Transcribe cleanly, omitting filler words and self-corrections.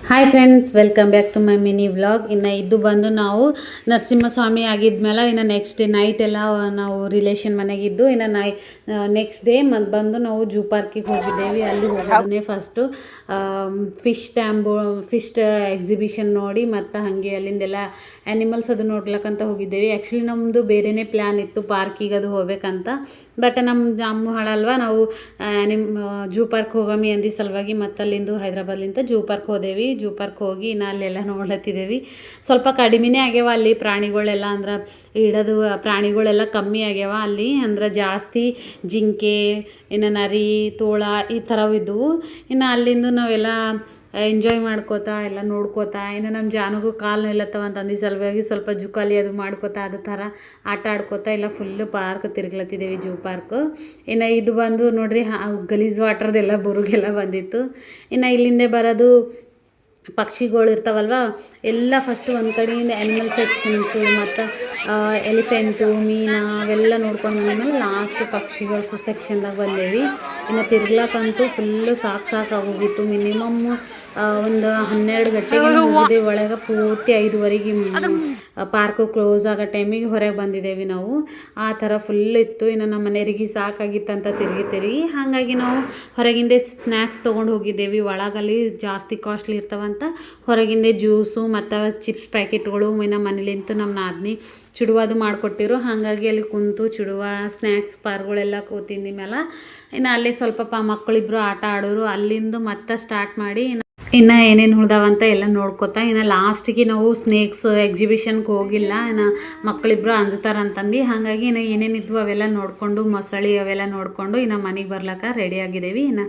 Hi friends, welcome back to my mini vlog. ಇನ್ನು ಇದು ಬಂದು ನಾವು ನರಸಿಂಹಸ್ವಾಮಿ ಆಗಿದ್ಮೇಲೆ ಇನ್ನು ನೆಕ್ಸ್ಟ್ ಡೇ ನೈಟ್ ಎಲ್ಲ ನಾವು ರಿಲೇಷನ್ ಮನೆಗಿದ್ದು ಇನ್ನು ನೆಕ್ಸ್ಟ್ ಡೇ ಬಂದು ನಾವು ಜೂ ಪಾರ್ಕಿಗೆ ಹೋಗಿದ್ದೇವೆ. ಅಲ್ಲಿ ಹೋಗೋದನ್ನೇ ಫಸ್ಟು ಫಿಶ್ ಎಕ್ಸಿಬಿಷನ್ ನೋಡಿ ಮತ್ತು ಹಾಗೆ ಅಲ್ಲಿಂದೆಲ್ಲ ಆ್ಯನಿಮಲ್ಸ್ ಅದು ನೋಡ್ಲಕ್ಕಂತ ಹೋಗಿದ್ದೇವೆ. ಆ್ಯಕ್ಚುಲಿ ನಮ್ಮದು ಬೇರೆಯೇ ಪ್ಲ್ಯಾನ್ ಇತ್ತು ಪಾರ್ಕಿಗೆ ಅದು ಹೋಗ್ಬೇಕಂತ. ಬಟ್ ನಮ್ಮ ಅಮ್ಮ ಹಾಳಲ್ವ, ನಾವು ಜೂ ಪಾರ್ಕ್ ಹೋಗಮಿ ಅಂದಿ ಸಲುವಾಗಿ ಮತ್ತು ಅಲ್ಲಿಂದು ಹೈದ್ರಾಬಾದ್ಲಿಂದ ಜೂ ಪಾರ್ಕ್ ಹೋದೇವಿ. ಜೂ ಪಾರ್ಕ್ ಹೋಗಿ ಇನ್ನು ಅಲ್ಲೆಲ್ಲ ನೋಡ್ಲತ್ತಿದ್ದೇವೆ. ಸ್ವಲ್ಪ ಕಡಿಮೆನೇ ಆಗ್ಯಾವ ಅಲ್ಲಿ ಪ್ರಾಣಿಗಳೆಲ್ಲ, ಅಂದ್ರೆ ಇಡೋದು ಪ್ರಾಣಿಗಳೆಲ್ಲ ಕಮ್ಮಿ ಆಗ್ಯಾವ ಅಲ್ಲಿ. ಅಂದ್ರೆ ಜಾಸ್ತಿ ಜಿಂಕೆ, ಇನ್ನು ನರಿ, ತೋಳ ಈ ಥರವಿದ್ದವು. ಇನ್ನು ಅಲ್ಲಿಂದ ನಾವೆಲ್ಲ ಎಂಜಾಯ್ ಮಾಡ್ಕೋತಾ ಎಲ್ಲ ನೋಡ್ಕೋತಾ, ಇನ್ನು ನಮ್ಮ ಜಾನಿಗೂ ಕಾಲು ನಿಲ್ಲತ್ತವ ಅಂತಂದು ಸಲುವಾಗಿ ಸ್ವಲ್ಪ ಜುಕಾಲಿ ಅದು ಮಾಡ್ಕೋತಾ ಅದು ಥರ ಆಟ ಆಡ್ಕೋತಾ ಎಲ್ಲ ಫುಲ್ಲು ಪಾರ್ಕ್ ತಿರುಗ್ಲತ್ತಿದ್ದೇವೆ, ಜೂ ಪಾರ್ಕು. ಇನ್ನು ಇದು ಬಂದು ನೋಡ್ರಿ ಗಲೀಜ್ ವಾಟರ್ದೆಲ್ಲ ಬುರುಗೆಲ್ಲ ಬಂದಿತ್ತು. ಇನ್ನು ಇಲ್ಲಿಂದೇ ಬರೋದು ಪಕ್ಷಿಗಳು ಇರ್ತಾವಲ್ವ, ಎಲ್ಲ ಫಸ್ಟು ಒಂದು ಕಡೆಯಿಂದ ಆ್ಯನಿಮಲ್ ಸೆಕ್ಷನ್ಸು ಮತ್ತು ಎಲಿಫೆಂಟು, ಮೀನು ಅವೆಲ್ಲ ನೋಡ್ಕೊಂಡು ಬಂದ್ಮೇಲೆ ಲಾಸ್ಟ್ ಪಕ್ಷಿಗಳು ಸೆಕ್ಷನ್ದಾಗ ಬಂದೇವಿ. ಇನ್ನು ತಿರ್ಗ್ಲಕ್ಕಂತೂ ಫುಲ್ಲು ಸಾಕಾಗೋಗಿತ್ತು. ಮಿನಿಮಮ್ ಒಂದು 12 ಗಂಟೆಗೆ ಹೋಗಿದ್ದೇವೆ ಒಳಗೆ. ಪೂರ್ತಿ 5:30ಗೆ ಪಾರ್ಕು ಕ್ಲೋಸ್ ಆಗೋ ಟೈಮಿಗೆ ಹೊರಗೆ ಬಂದಿದ್ದೇವೆ ನಾವು. ಆ ಥರ ಫುಲ್ ಇತ್ತು. ಇನ್ನು ನಮ್ಮ ಮನೆಯವರಿಗೆ ಸಾಕಾಗಿತ್ತಂತ ತಿರುಗಿ ಹಾಗಾಗಿ ನಾವು ಹೊರಗಿಂದೆ ಸ್ನ್ಯಾಕ್ಸ್ ತೊಗೊಂಡು ಹೋಗಿದ್ದೇವೆ. ಒಳಗಲ್ಲಿ ಜಾಸ್ತಿ ಕಾಸ್ಟ್ಲಿ ಇರ್ತಾವಂತ ಹೊರಗಿಂದೆ ಜ್ಯೂಸು ಮತ್ತು ಚಿಪ್ಸ್ ಪ್ಯಾಕೆಟ್ಗಳು ಇನ್ನು ಮನೇಲಿಂತ ನಮ್ಮ ನಾದಿನಿ ಚುಡುವಾದು ಮಾಡಿಕೊಟ್ಟಿರು. ಹಾಗಾಗಿ ಅಲ್ಲಿ ಕುಂತು ಚುಡುವ ಸ್ನ್ಯಾಕ್ಸ್ ಪಾರ್ಗಳೆಲ್ಲ ಕೂತಿಂದ ಮೇಲೆ ಇನ್ನು ಅಲ್ಲಿ ಸ್ವಲ್ಪ ಮಕ್ಕಳಿಬ್ಬರು ಆಟ ಆಡೋರು. ಅಲ್ಲಿಂದ ಮತ್ತೆ ಸ್ಟಾರ್ಟ್ ಮಾಡಿ ಇನ್ನು ಏನೇನು ಉಳ್ದಾವಂತ ಎಲ್ಲ ನೋಡ್ಕೋತಾ ಇನ್ನು ಲಾಸ್ಟಿಗೆ ನಾವು ಸ್ನೇಕ್ಸ್ ಎಕ್ಸಿಬಿಷನ್ಗೆ ಹೋಗಿಲ್ಲ. ಇನ್ನು ಮಕ್ಕಳಿಬ್ರು ಅಂಜತಾರಂತಂದು ಹಾಗಾಗಿ ಇನ್ನು ಏನೇನಿದ್ವು ಅವೆಲ್ಲ ನೋಡಿಕೊಂಡು ಮೊಸಳಿ ಅವೆಲ್ಲ ನೋಡಿಕೊಂಡು ಇನ್ನು ಮನೆಗೆ ಬರ್ಲಕ್ಕ ರೆಡಿ ಆಗಿದ್ದೇವೆ. ಇನ್ನು